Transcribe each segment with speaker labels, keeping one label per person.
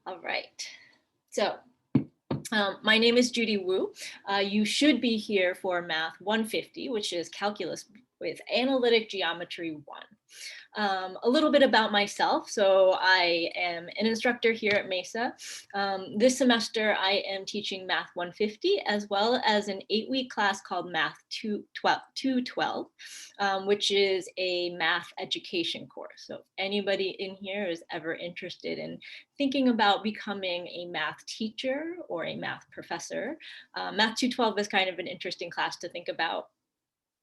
Speaker 1: All right. So my name is Judy Wu. You should be here for Math 150, which is calculus with analytic geometry 1. A little bit about myself. So I am an instructor here at Mesa. This semester, I am teaching Math 150 as well as an 8-week class called Math 212, which is a math education course. So if anybody in here is ever interested in thinking about becoming a math teacher or a math professor, Math 212 is kind of an interesting class to think about.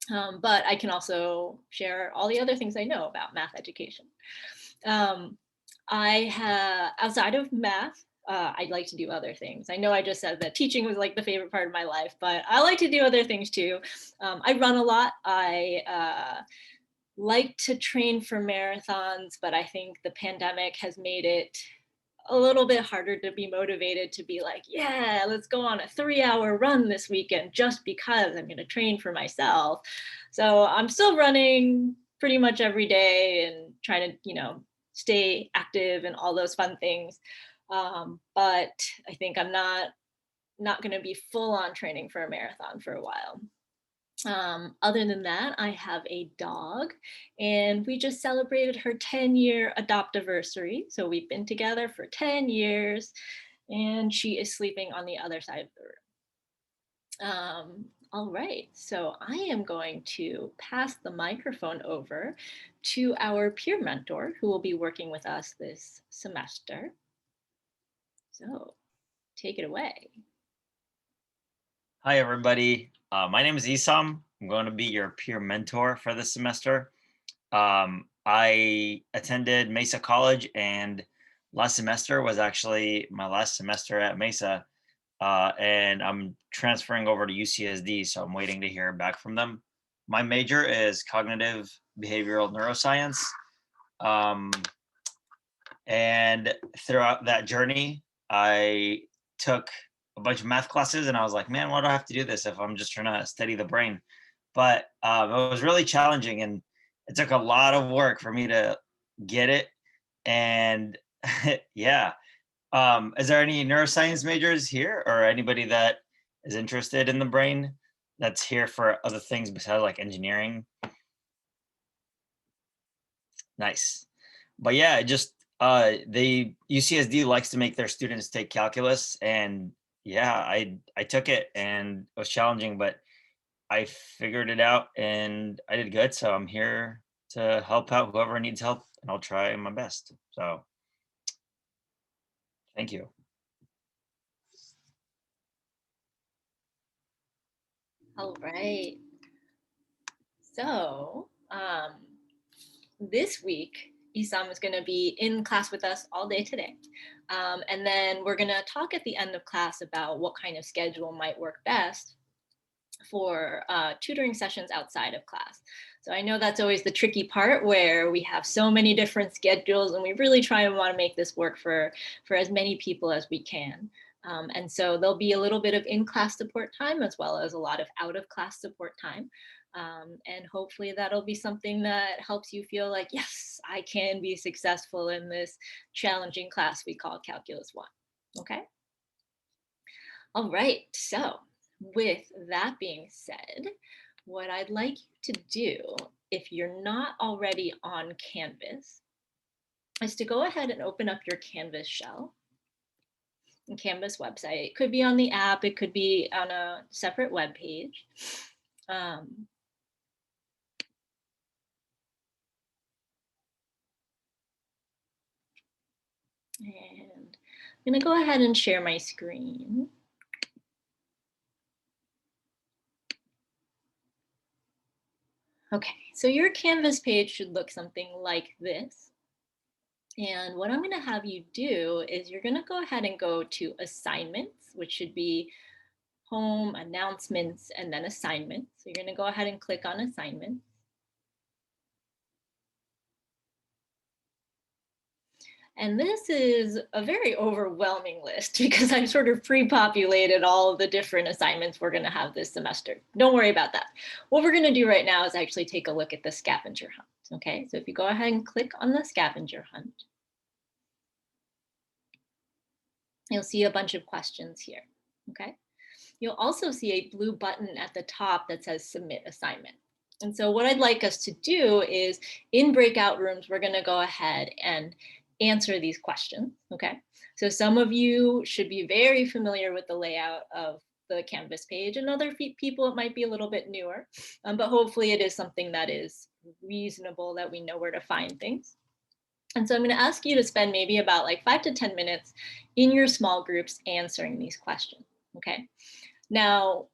Speaker 1: But I can also share all the other things I know about math education. Outside of math, I'd like to do other things. I know I just said that teaching was like the favorite part of my life, but I like to do other things too. I run a lot. I like to train for marathons, but I think the pandemic has made it a little bit harder to be motivated to be like, yeah, let's go on a 3-hour run this weekend just because I'm going to train for myself. So I'm still running pretty much every day and trying to, stay active and all those fun things. But I think I'm not going to be full on training for a marathon for a while. Other than that, I have a dog and we just celebrated her 10-year adoptiversary. So we've been together for 10 years and she is sleeping on the other side of the room. All right, so I am going to pass the microphone over to our peer mentor who will be working with us this semester. So take it away.
Speaker 2: Hi, everybody. My name is Isam. I'm going to be your peer mentor for this semester. I attended Mesa College, and last semester was actually my last semester at Mesa. And I'm transferring over to UCSD, so I'm waiting to hear back from them. My major is cognitive behavioral neuroscience. And throughout that journey, I took a bunch of math classes and I was like, man, why do I have to do this if I'm just trying to study the brain? But it was really challenging and it took a lot of work for me to get it. And yeah. Is there any neuroscience majors here or anybody that is interested in the brain that's here for other things besides like engineering? Nice. But yeah, the UCSD likes to make their students take calculus, and yeah, I took it and it was challenging, but I figured it out and I did good. So I'm here to help out whoever needs help, and I'll try my best. So thank you.
Speaker 1: All right. So this week, Isam is going to be in class with us all day today. And then we're going to talk at the end of class about what kind of schedule might work best for tutoring sessions outside of class. So I know that's always the tricky part where we have so many different schedules and we really try and want to make this work for as many people as we can. And so there'll be a little bit of in-class support time as well as a lot of out-of-class support time. And hopefully that'll be something that helps you feel like, yes, I can be successful in this challenging class we call Calculus 1, okay? All right, so with that being said, what I'd like you to do, if you're not already on Canvas, is to go ahead and open up your Canvas shell. And Canvas website. It could be on the app, it could be on a separate web page. And I'm going to go ahead and share my screen. Okay, so your Canvas page should look something like this. And what I'm going to have you do is you're going to go ahead and go to assignments, which should be home, announcements, and then assignments. So you're going to go ahead and click on assignments. And this is a very overwhelming list because I've sort of pre-populated all of the different assignments we're going to have this semester. Don't worry about that. What we're going to do right now is actually take a look at the scavenger hunt. Okay, so if you go ahead and click on the scavenger hunt, You'll see a bunch of questions here, okay? You'll also see a blue button at the top that says submit assignment. And so what I'd like us to do is in breakout rooms, we're gonna go ahead and answer these questions, okay? So some of you should be very familiar with the layout of the Canvas page, and other people it might be a little bit newer, but hopefully it is something that is reasonable, that we know where to find things. And so I'm going to ask you to spend maybe about like 5 to 10 minutes in your small groups answering these questions, okay? Now,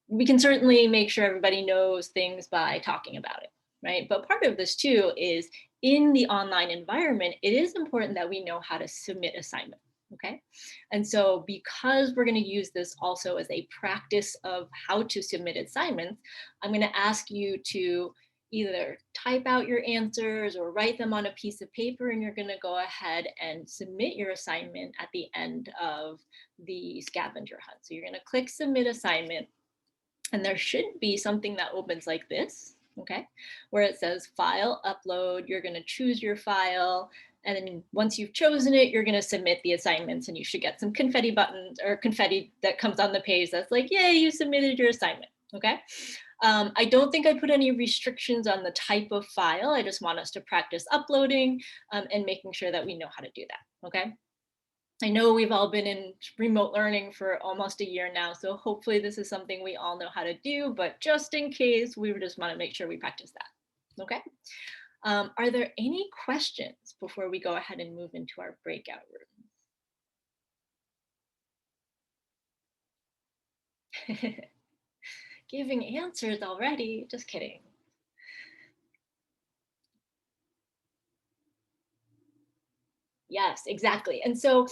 Speaker 1: we can certainly make sure everybody knows things by talking about it, right? But part of this too is in the online environment, it is important that we know how to submit assignments, okay? And so because we're going to use this also as a practice of how to submit assignments, I'm going to ask you to either type out your answers or write them on a piece of paper, and you're going to go ahead and submit your assignment at the end of the scavenger hunt. So you're going to click submit assignment, and there should be something that opens like this, okay, where it says file upload. You're going to choose your file, and then once you've chosen it, you're going to submit the assignments, and you should get some confetti buttons or confetti that comes on the page that's like, yay, you submitted your assignment, okay? I don't think I put any restrictions on the type of file. I just want us to practice uploading and making sure that we know how to do that, okay? I know we've all been in remote learning for almost a year now, so hopefully this is something we all know how to do, but just in case, we just want to make sure we practice that, okay? Are there any questions before we go ahead and move into our breakout room? Giving answers already, just kidding. Yes, exactly. And so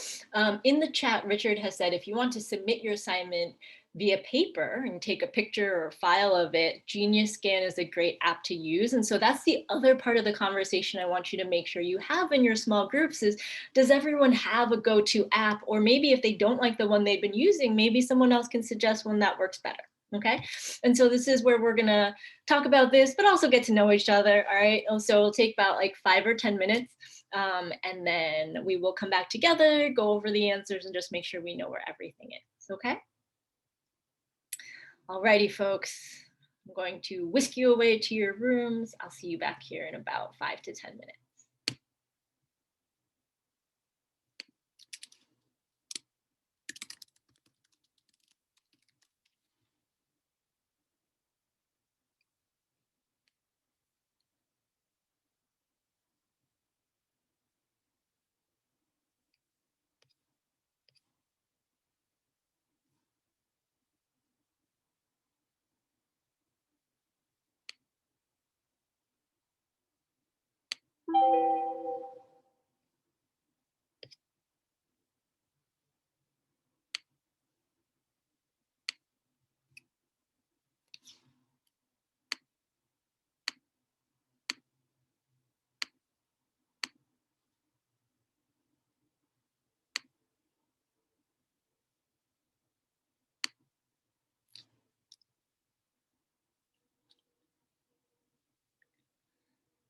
Speaker 1: in the chat, Richard has said, if you want to submit your assignment via paper and take a picture or file of it, Genius Scan is a great app to use. And so that's the other part of the conversation I want you to make sure you have in your small groups is, does everyone have a go-to app? Or maybe if they don't like the one they've been using, maybe someone else can suggest one that works better. Okay, and so this is where we're gonna talk about this, but also get to know each other. All right, so it'll take about like 5 or 10 minutes. And then we will come back together, go over the answers, and just make sure we know where everything is, okay? Alrighty, folks. I'm going to whisk you away to your rooms. I'll see you back here in about 5 to 10 minutes.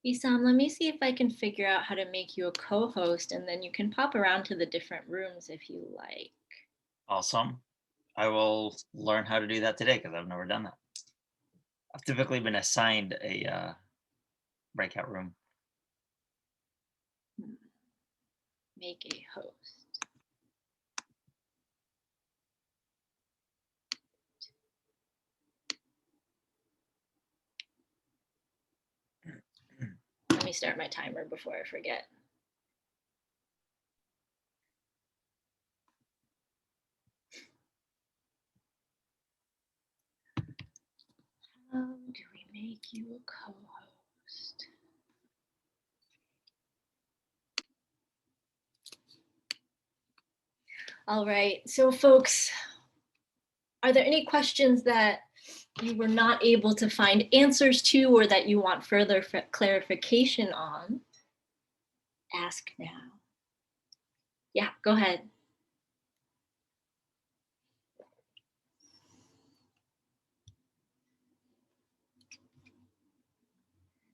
Speaker 1: Isam, let me see if I can figure out how to make you a co-host, and then you can pop around to the different rooms if you like.
Speaker 2: Awesome. I will learn how to do that today because I've never done that. I've typically been assigned a breakout room.
Speaker 1: Make a host. Let me start my timer before I forget. How do we make you a co-host? All right, so folks, are there any questions that you were not able to find answers to or that you want further clarification on? Ask now. Yeah, go ahead.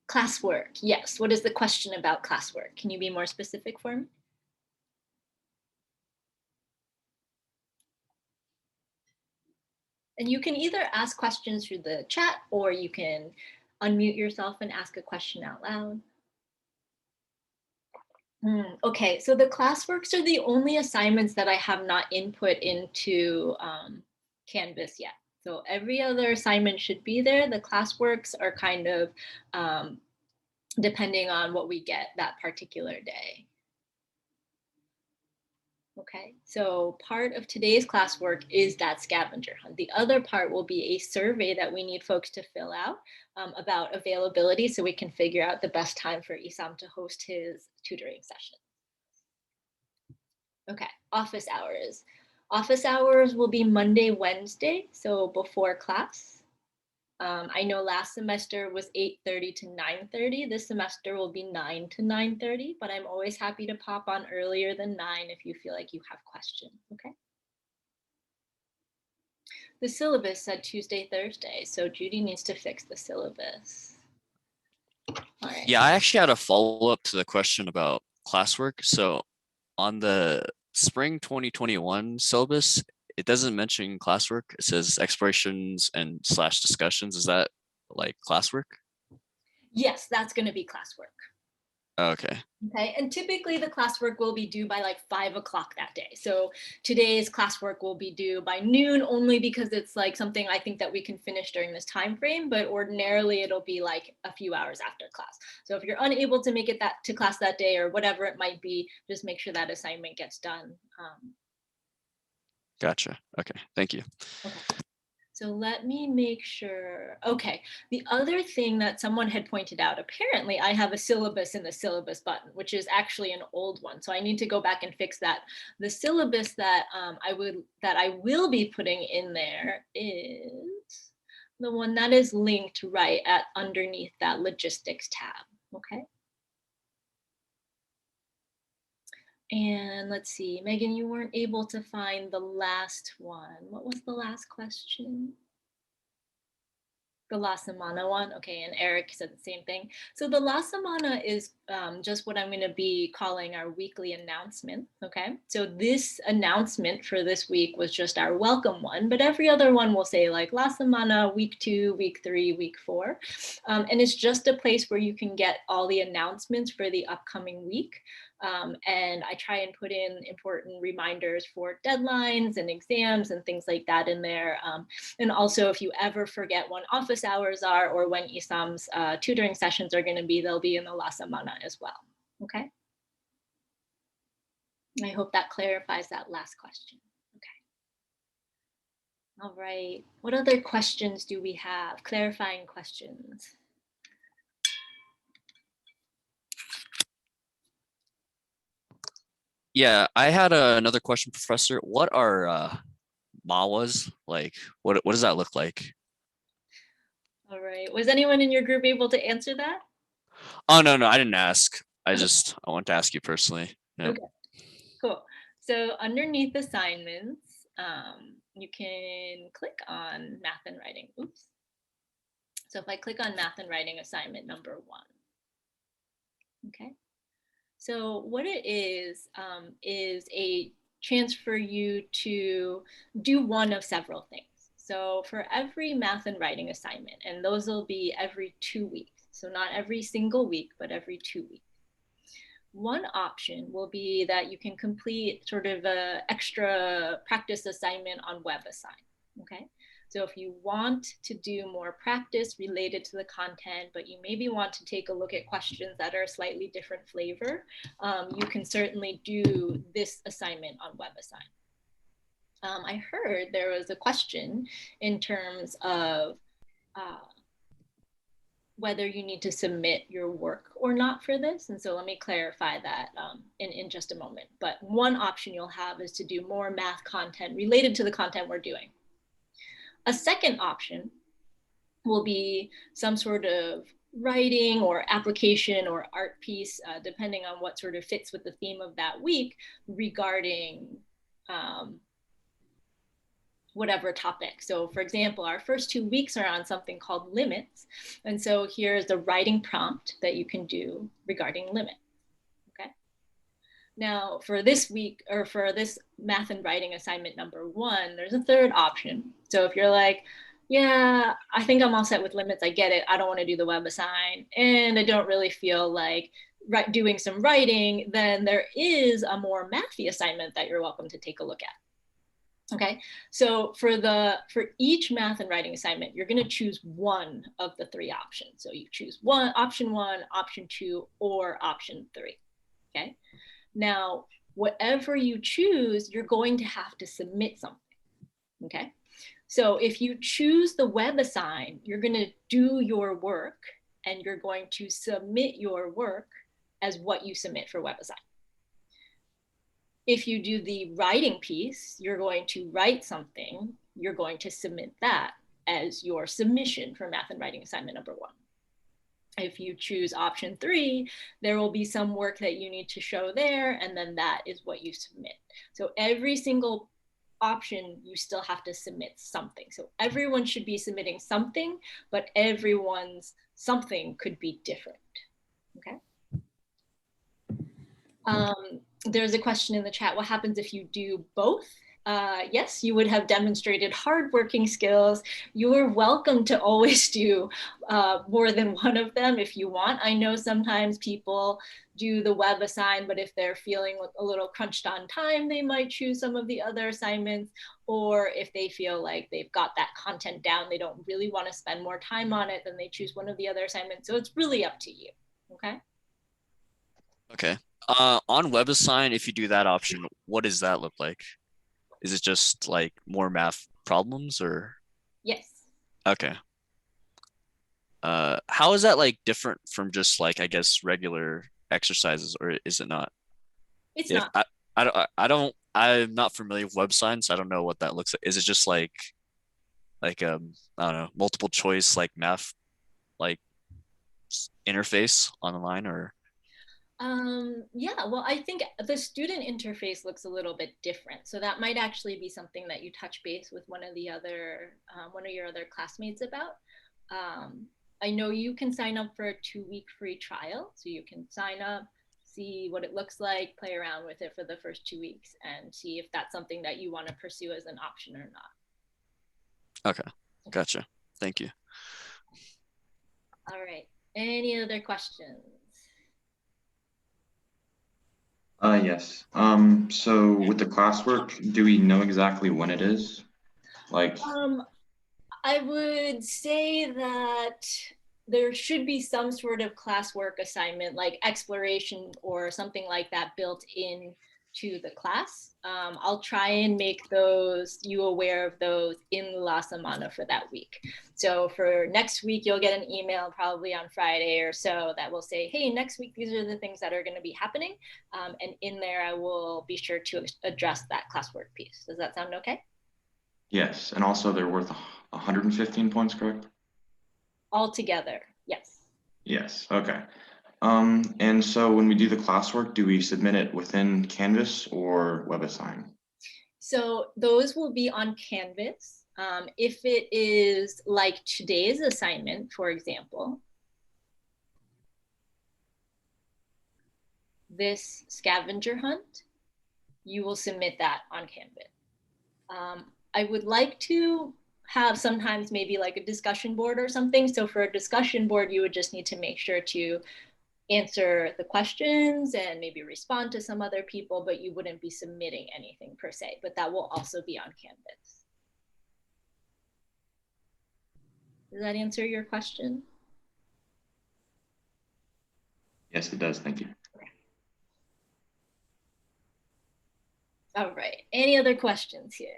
Speaker 1: Classwork, yes. What is the question about classwork? Can you be more specific for me? And you can either ask questions through the chat or you can unmute yourself and ask a question out loud. Okay, so the classworks are the only assignments that I have not input into Canvas yet. So every other assignment should be there. The classworks are kind of depending on what we get that particular day. Okay, so part of today's classwork is that scavenger hunt. The other part will be a survey that we need folks to fill out about availability so we can figure out the best time for Isam to host his tutoring session. Okay, office hours. Office hours will be Monday, Wednesday, so before class. I know last semester was 8:30 to 9:30. This semester will be 9 to 9:30, but I'm always happy to pop on earlier than 9 if you feel like you have questions, okay? The syllabus said Tuesday, Thursday, so Judy needs to fix the syllabus. All right.
Speaker 3: Yeah, I actually had a follow-up to the question about classwork. So on the spring 2021 syllabus, it doesn't mention classwork. It says explorations and / discussions. Is that like classwork?
Speaker 1: Yes, that's going to be classwork.
Speaker 3: Okay.
Speaker 1: Okay, and typically the classwork will be due by like 5 o'clock that day. So today's classwork will be due by noon only because it's like something I think that we can finish during this time frame, but ordinarily it'll be like a few hours after class. So if you're unable to make it to class that day or whatever it might be, just make sure that assignment gets done.
Speaker 3: Gotcha. Okay, thank you.
Speaker 1: Okay. So let me make sure. Okay, the other thing that someone had pointed out, apparently I have a syllabus in the syllabus button, which is actually an old one. So I need to go back and fix that. The syllabus that I will be putting in there is the one that is linked right at underneath that logistics tab. Okay. And let's see, Megan, you weren't able to find the last one. What was the last question? The La Semana one. Okay, and Eric said the same thing. So the La Semana is just what I'm going to be calling our weekly announcement. Okay, so this announcement for this week was just our welcome one, but every other one will say like La Semana, week 2, week 3, week 4. And it's just a place where you can get all the announcements for the upcoming week. And I try and put in important reminders for deadlines and exams and things like that in there. And also, if you ever forget when office hours are or when Isam's tutoring sessions are going to be, they'll be in the La Semana as well. Okay. I hope that clarifies that last question. Okay. All right. What other questions do we have? Clarifying questions.
Speaker 3: Yeah, I had another question, Professor. What are MAWAs like? What does that look like?
Speaker 1: All right. Was anyone in your group able to answer that?
Speaker 3: Oh no, I didn't ask. I want to ask you personally. Yep.
Speaker 1: Okay, cool. So underneath assignments, you can click on math and writing. Oops. So if I click on math and writing assignment number 1, okay. So what it is a chance for you to do one of several things. So for every math and writing assignment, and those will be every 2 weeks. So not every single week, but every 2 weeks. One option will be that you can complete sort of an extra practice assignment on WebAssign, okay? So if you want to do more practice related to the content, but you maybe want to take a look at questions that are a slightly different flavor, you can certainly do this assignment on WebAssign. I heard there was a question in terms of whether you need to submit your work or not for this. And so let me clarify that in just a moment. But one option you'll have is to do more math content related to the content we're doing. A second option will be some sort of writing or application or art piece, depending on what sort of fits with the theme of that week regarding whatever topic. So for example, our first 2 weeks are on something called limits. And so here's the writing prompt that you can do regarding limits. Okay. Now for this week, or for this math and writing assignment number 1, there's a third option. So if you're like, yeah, I think I'm all set with limits, I get it, I don't want to do the web assign, and I don't really feel like doing some writing, then there is a more mathy assignment that you're welcome to take a look at. Okay, so for each math and writing assignment, you're going to choose one of the 3 options. So you choose option 1, option 2, or option 3. Okay, now whatever you choose, you're going to have to submit something. Okay, so if you choose the web assign, you're going to do your work and you're going to submit your work as what you submit for web assign. If you do the writing piece, you're going to write something, you're going to submit that as your submission for math and writing assignment number 1. If you choose option 3, there will be some work that you need to show there, and then that is what you submit. So every single option, you still have to submit something. So everyone should be submitting something, but everyone's something could be different. Okay. There's a question in the chat, what happens if you do both? Yes, you would have demonstrated hardworking skills. You're welcome to always do more than one of them if you want. I know sometimes people do the web assign, but if they're feeling a little crunched on time, they might choose some of the other assignments. Or if they feel like they've got that content down, they don't really want to spend more time on it, then they choose one of the other assignments. So it's really up to you, okay?
Speaker 3: Okay. On WebAssign, if you do that option, what does that look like? Is it just like more math problems or?
Speaker 1: Yes.
Speaker 3: Okay. How is that like different from just like, I guess, regular exercises, or is it not?
Speaker 1: It's
Speaker 3: If
Speaker 1: not.
Speaker 3: I'm not familiar with WebAssign, so I don't know what that looks like. Is it just like I don't know, multiple choice like math like interface online or?
Speaker 1: Yeah, well, I think the student interface looks a little bit different. So that might actually be something that you touch base with one of your other classmates about. I know you can sign up for a 2-week free trial. So you can sign up, see what it looks like, play around with it for the first 2 weeks and see if that's something that you want to pursue as an option or not.
Speaker 3: Okay, gotcha. Thank you.
Speaker 1: All right, any other questions?
Speaker 4: Yes. So with the classwork, do we know exactly when it is? Like,
Speaker 1: I would say that there should be some sort of classwork assignment, like exploration or something like that, built in to the class. I'll try and make you aware of those in La Semana for that week. So for next week, you'll get an email probably on Friday or so that will say, hey, next week, these are the things that are going to be happening. And in there, I will be sure to address that classwork piece. Does that sound okay?
Speaker 4: yes. And also they're worth 115 points, correct?
Speaker 1: Altogether, yes.
Speaker 4: Yes. Okay. And so when we do the classwork, do we submit it within Canvas or WebAssign?
Speaker 1: So those will be on Canvas. If it is like today's assignment, for example, this scavenger hunt, you will submit that on Canvas. I would like to have sometimes maybe like a discussion board or something. So for a discussion board, you would just need to make sure to answer the questions and maybe respond to some other people, but you wouldn't be submitting anything per se, but that will also be on Canvas. Does that answer your question?
Speaker 4: Yes, it does. Thank you.
Speaker 1: Okay. All right, any other questions here?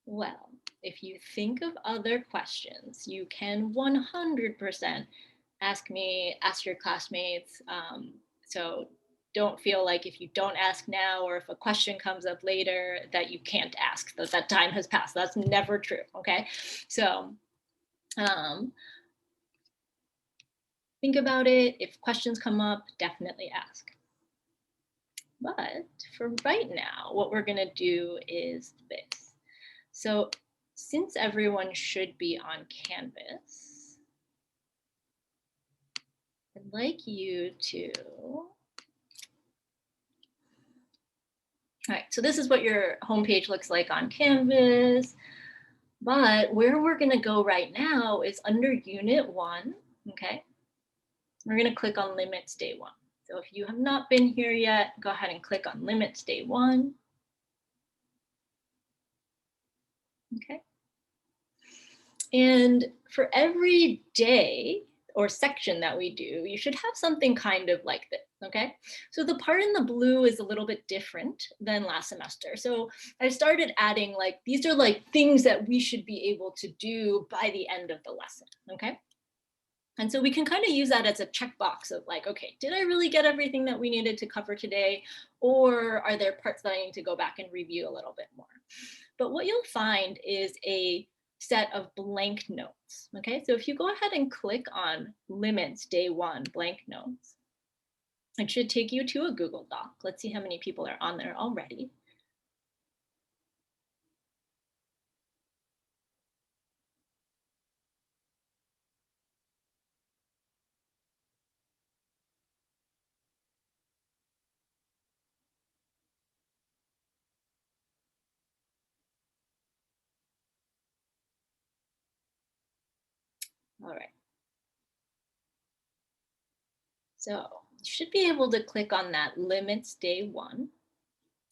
Speaker 1: Well, if you think of other questions, you can 100% ask me, ask your classmates. So don't feel like if you don't ask now or if a question comes up later that you can't ask, that time has passed. That's never true, okay? So think about it. If questions come up, definitely ask. But for right now, what we're gonna do is this. So since everyone should be on Canvas, I'd like you to, all right, so this is what your homepage looks like on Canvas, but where we're gonna go right now is under Unit 1, okay? We're gonna click on Limits Day 1. So if you have not been here yet, go ahead and click on Limits Day 1. Okay. And for every day or section that we do, you should have something kind of like this, okay? So the part in the blue is a little bit different than last semester. So I started adding like, these are like things that we should be able to do by the end of the lesson, okay? And so we can kind of use that as a checkbox of like, okay, did I really get everything that we needed to cover today? Or are there parts that I need to go back and review a little bit more? But what you'll find is a set of blank notes, okay? So if you go ahead and click on Limits Day 1 blank notes, it should take you to a Google Doc. Let's see how many people are on there already. All right. So you should be able to click on that Limits Day 1.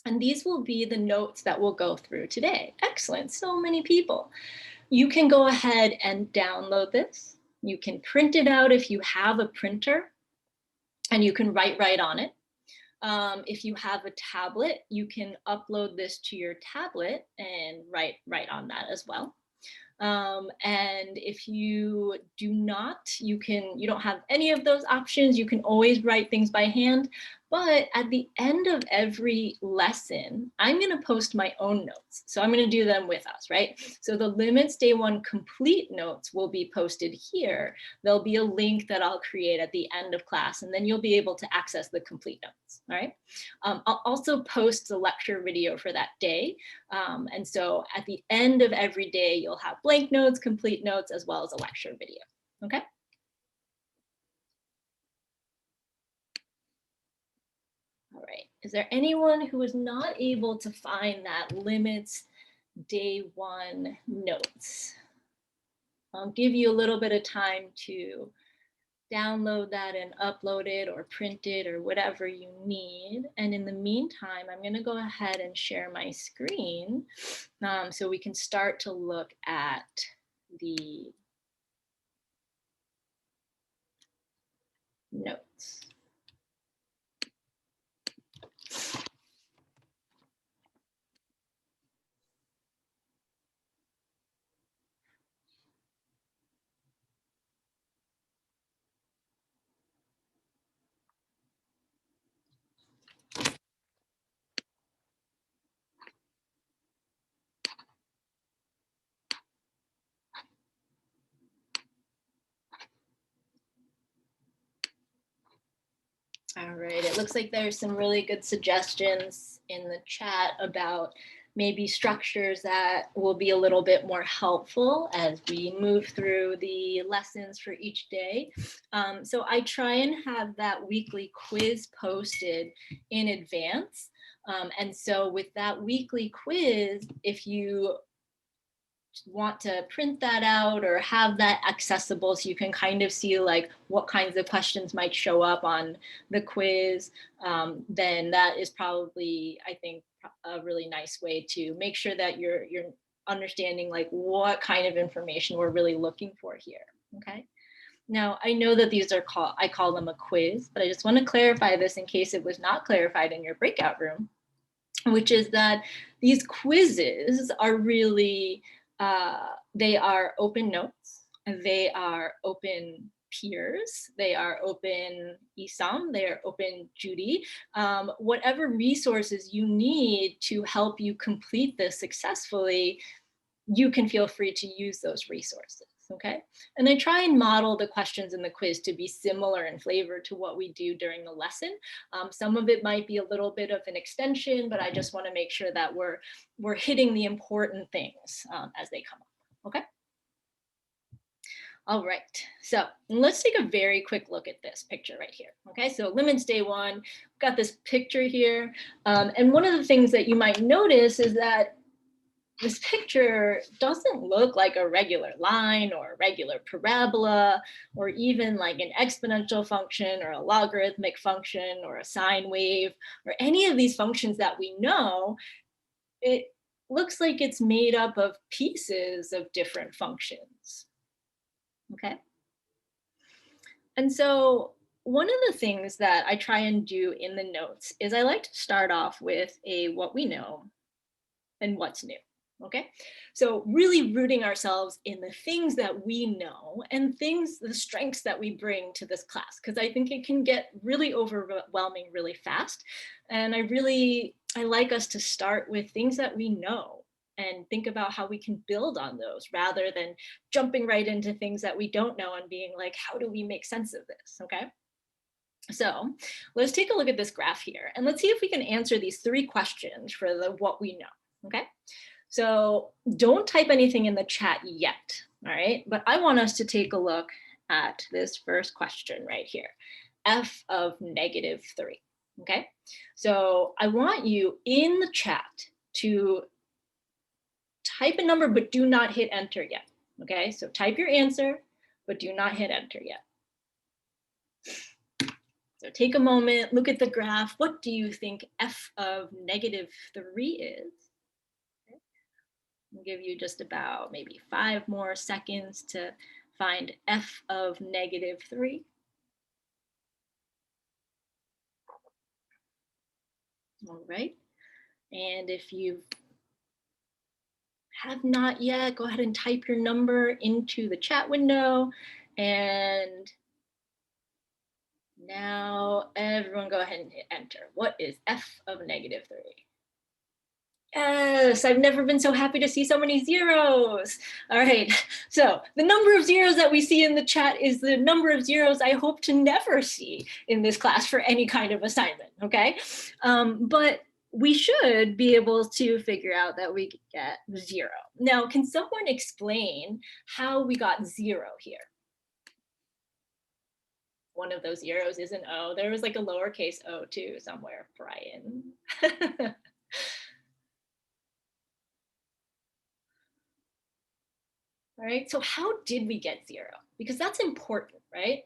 Speaker 1: And these will be the notes that we'll go through today. Excellent, so many people. You can go ahead and download this. You can print it out if you have a printer, and you can write right on it. If you have a tablet, you can upload this to your tablet and write on that as well. And if you do not, you don't have any of those options, you can always write things by hand. But at the end of every lesson, I'm going to post my own notes. So I'm going to do them with us, right? So the Limits Day 1 complete notes will be posted here. There'll be a link that I'll create at the end of class, and then you'll be able to access the complete notes, all right? I'll also post the lecture video for that day. And so at the end of every day, you'll have blank notes, complete notes, as well as a lecture video, okay? All right, is there anyone who is not able to find that Limits Day 1 notes? I'll give you a little bit of time to download that and upload it or print it or whatever you need. And in the meantime, I'm going to go ahead and share my screen so we can start to look at the notes. All right, it looks like there's some really good suggestions in the chat about maybe structures that will be a little bit more helpful as we move through the lessons for each day. So I try and have that weekly quiz posted in advance. And so with that weekly quiz, if you want to print that out or have that accessible so you can kind of see like what kinds of questions might show up on the quiz, then that is probably, I think, a really nice way to make sure that you're understanding like what kind of information we're really looking for here, okay? Now, I know that these are I call them a quiz, but I just want to clarify this in case it was not clarified in your breakout room, which is that these quizzes are really, they are open notes, they are open peers, they are open Isam, they are open Judy, whatever resources you need to help you complete this successfully, you can feel free to use those resources, okay? And I try and model the questions in the quiz to be similar in flavor to what we do during the lesson. Some of it might be a little bit of an extension, but I just want to make sure that we're hitting the important things as they come up, okay? All right, so let's take a very quick look at this picture right here. Okay, so Lemons Day 1, we've got this picture here. And one of the things that you might notice is that this picture doesn't look like a regular line or a regular parabola, or even like an exponential function or a logarithmic function or a sine wave or any of these functions that we know. It looks like it's made up of pieces of different functions. Okay. And so one of the things that I try and do in the notes is I like to start off with a what we know and what's new. Okay, so really rooting ourselves in the things that we know and the strengths that we bring to this class, because I think it can get really overwhelming really fast. And I like us to start with things that we know and think about how we can build on those rather than jumping right into things that we don't know and being like, how do we make sense of this? Okay. So let's take a look at this graph here and let's see if we can answer these 3 questions for the what we know. Okay. So don't type anything in the chat yet, all right? But I want us to take a look at this first question right here, f of -3, okay? So I want you in the chat to type a number, but do not hit enter yet, okay? So type your answer, but do not hit enter yet. So take a moment, look at the graph. What do you think f of -3 is? I'll give you just about maybe 5 more seconds to find f of -3. All right. And if you have not yet, go ahead and type your number into the chat window. And now everyone go ahead and hit enter. What is f of -3? Yes, I've never been so happy to see so many zeros. All right, so the number of zeros that we see in the chat is the number of zeros I hope to never see in this class for any kind of assignment, okay? But we should be able to figure out that we get 0. Now, can someone explain how we got 0 here? One of those zeros is an O. There was like a lowercase o too somewhere, Brian. All right, so how did we get 0? Because that's important, right?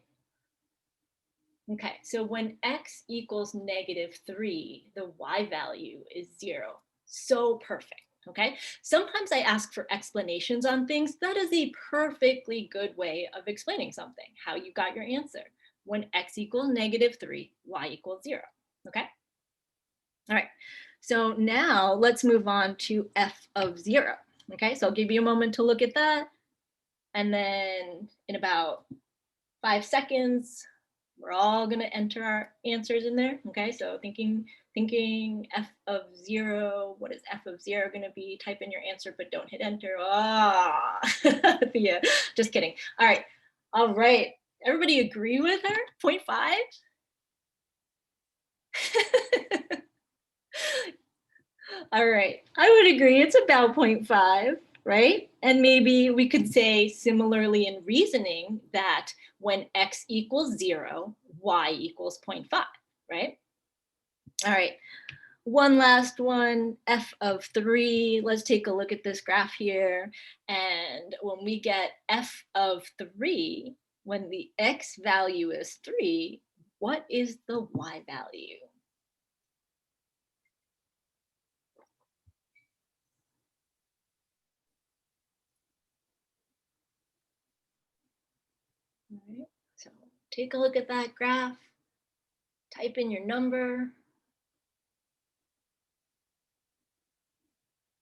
Speaker 1: Okay, so when x equals -3, the y value is 0. So perfect, okay? Sometimes I ask for explanations on things. That is a perfectly good way of explaining something, how you got your answer. When x equals -3, y equals 0, okay? All right, so now let's move on to f of 0, okay? So I'll give you a moment to look at that. And then in about 5 seconds, we're all gonna enter our answers in there. Okay, so thinking f of 0, what is f of 0 gonna be? Type in your answer, but don't hit enter. Ah, yeah, just kidding. All right. Everybody agree with her? 0.5? All right, I would agree. It's about 0.5. Right? And maybe we could say similarly in reasoning that when x equals 0, y equals 0.5, right? All right, one last one, f of 3. Let's take a look at this graph here. And when we get f of 3, when the x value is 3, what is the y value? All right, so take a look at that graph, type in your number.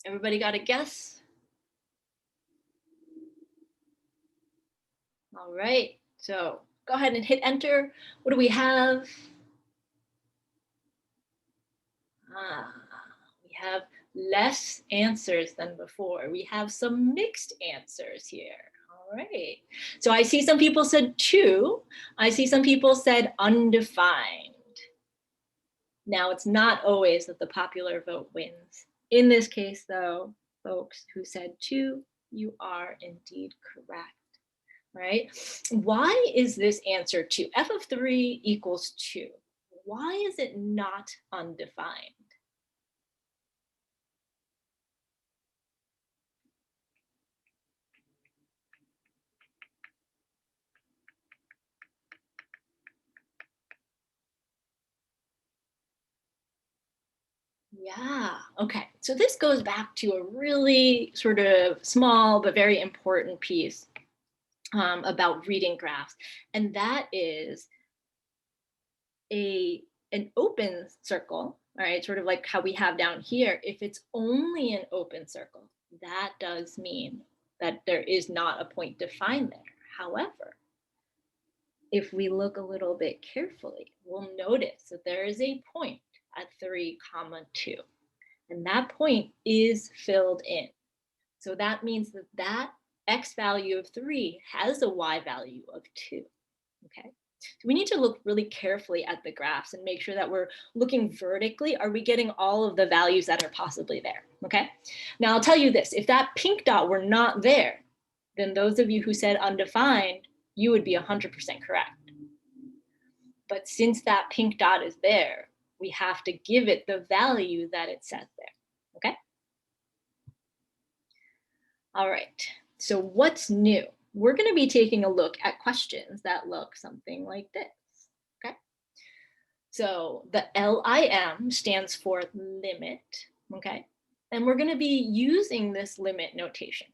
Speaker 1: Everybody got a guess? All right, so go ahead and hit enter. What do we have? We have less answers than before. We have some mixed answers here. All right. So I see some people said 2. I see some people said undefined. Now, it's not always that the popular vote wins. In this case, though, folks who said 2, you are indeed correct, right? Why is this answer 2? F of 3 equals 2. Why is it not undefined? Yeah, okay. So this goes back to a really sort of small but very important piece about reading graphs. And that is an open circle, all right, sort of like how we have down here. If it's only an open circle, that does mean that there is not a point defined there. However, if we look a little bit carefully, we'll notice that there is a point at 3, 2. And that point is filled in. So that means that that x value of 3 has a y value of 2, okay? So we need to look really carefully at the graphs and make sure that we're looking vertically. Are we getting all of the values that are possibly there, okay? Now I'll tell you this, if that pink dot were not there, then those of you who said undefined, you would be 100% correct. But since that pink dot is there, we have to give it the value that it says there, okay? All right, so what's new? We're gonna be taking a look at questions that look something like this, okay? So the LIM stands for limit, okay? And we're gonna be using this limit notation.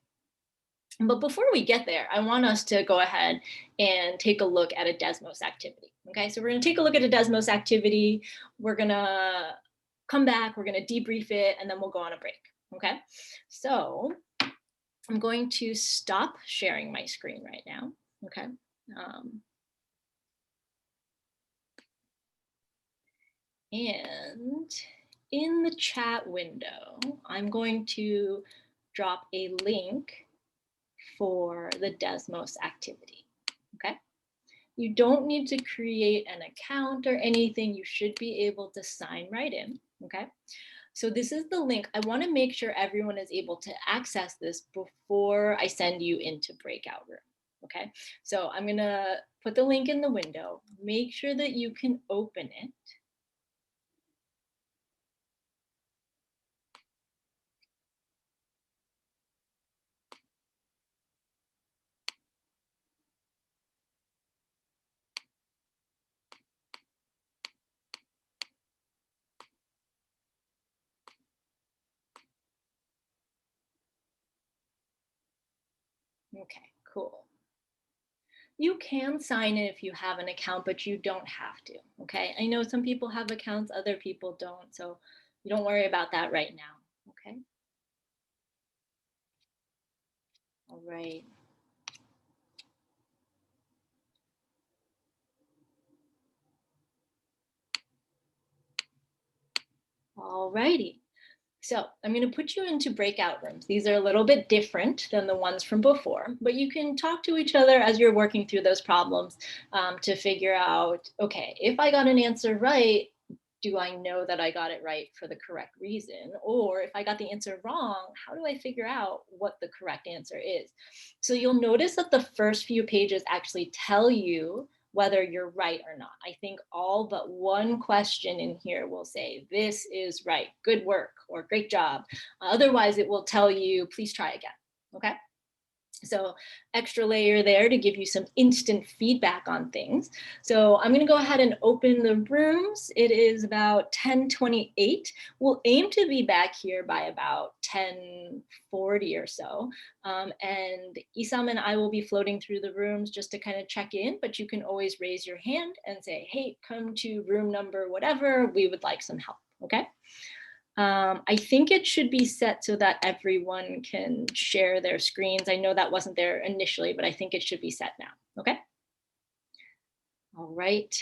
Speaker 1: But before we get there, I want us to go ahead and take a look at a Desmos activity, okay? So we're gonna take a look at a Desmos activity. We're gonna come back, we're gonna debrief it, and then we'll go on a break, okay? So I'm going to stop sharing my screen right now, okay? And in the chat window, I'm going to drop a link for the Desmos activity, okay? You don't need to create an account or anything. You should be able to sign right in, okay? So this is the link. I want to make sure everyone is able to access this before I send you into breakout room, okay? So I'm going to put the link in the window. Make sure that you can open it. Okay, cool. You can sign in if you have an account, but you don't have to, okay? I know some people have accounts, other people don't, so you don't worry about that right now, okay? All right. All righty. So I'm going to put you into breakout rooms. These are a little bit different than the ones from before, but you can talk to each other as you're working through those problems to figure out, okay, if I got an answer right, do I know that I got it right for the correct reason? Or if I got the answer wrong, how do I figure out what the correct answer is? So you'll notice that the first few pages actually tell you whether you're right or not. I think all but one question in here will say, this is right, good work, or great job. Otherwise, it will tell you, please try again, okay? So extra layer there to give you some instant feedback on things. So I'm going to go ahead and open the rooms. It is about 10:28. We'll aim to be back here by about 10:40 or so. And Isam and I will be floating through the rooms just to kind of check in, but you can always raise your hand and say, hey, come to room number whatever. We would like some help, okay? I think it should be set so that everyone can share their screens. I know that wasn't there initially, but I think it should be set now, okay? All right,